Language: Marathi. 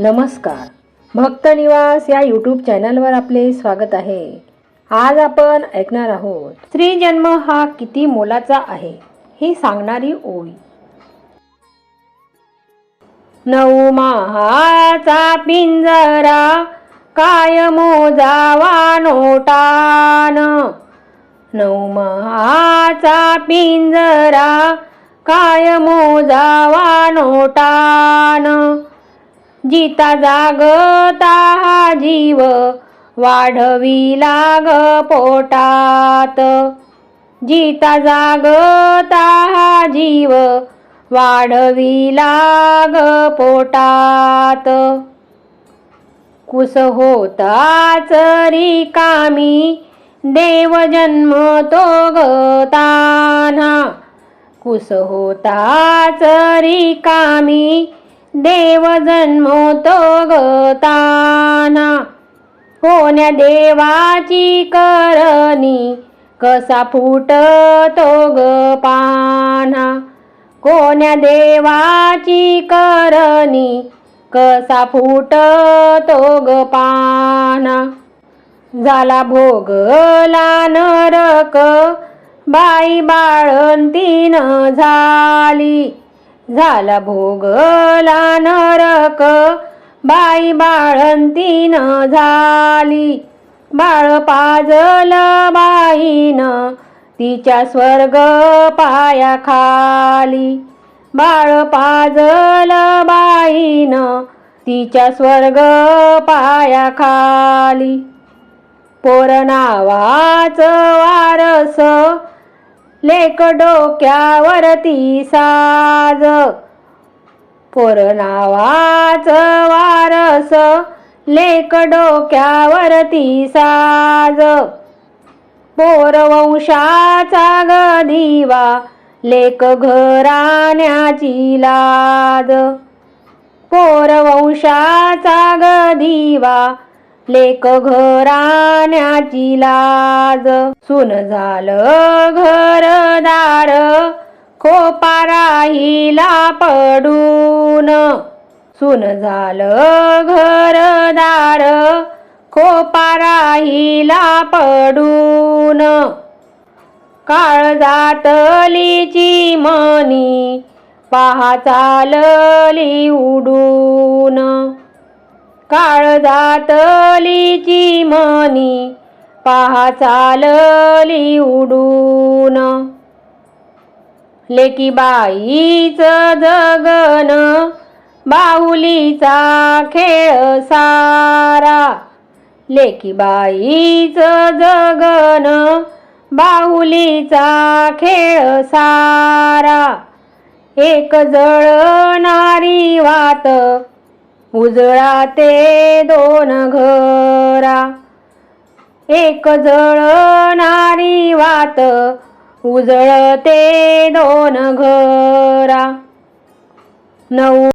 नमस्कार, भक्त निवास या यूट्यूब चॅनलवर आपले स्वागत आहे। आज आपण ऐकणार आहोत स्त्री जन्म हा किती मोलाचा आहे ही सांगणारी ओवी। 9 माहाचा पिंजरा काय मोजावा नोटान। 9 माहाचा पिंजरा काय मोजावा नोटान। जिता जागता हा जीव वाढविला ग पोटात। जिता जागता हा जीव वाढविला ग पोटात। कुस होताच रिकामी देव जन्म तो ग तान्हा। कुस होताच रिकामी देव जन्मतो ग तान्हा। कोण्या देवाची करणी कसा फुटतो ग पान्हा। कोण्या देवाची करणी कसा फुटतो ग पान्हा। झाला भोगला नरक बाई बाळंतीन झाली। झाला भोगला नरक बाई बाळंतीन झाली। बाळ पाजल बाईन तिच्या स्वर्ग पायाखाली। बाळ पाजल बाईन तिच्या स्वर्ग पायाखाली। पोर नावाचं वारस लेक डोक्यावरती साज। पोर नावाचं वारस लेक डोक्यावरती साज। पोर वंशाचा ग दिवा लेक घराण्याची लाज। पोर वंशाचा ग दिवा लेक घराण्याची लाज। सून झालं घरदार खोपा राहिला पडून। सून झालं घरदार खोपा राहिला पडून। काळजातलीची मनी पहा चालली उडून। काळजातलीची मनी पहा चालली उडून। लेकी बाईचं जगन बाहुलीचा खेळ सारा। लेकी बाईचं जगन बाहुलीचा खेळ सारा। एक जळणारी वात उजळाते 2 घरा। एक जळणारी वात उजळते 2 घरा। 9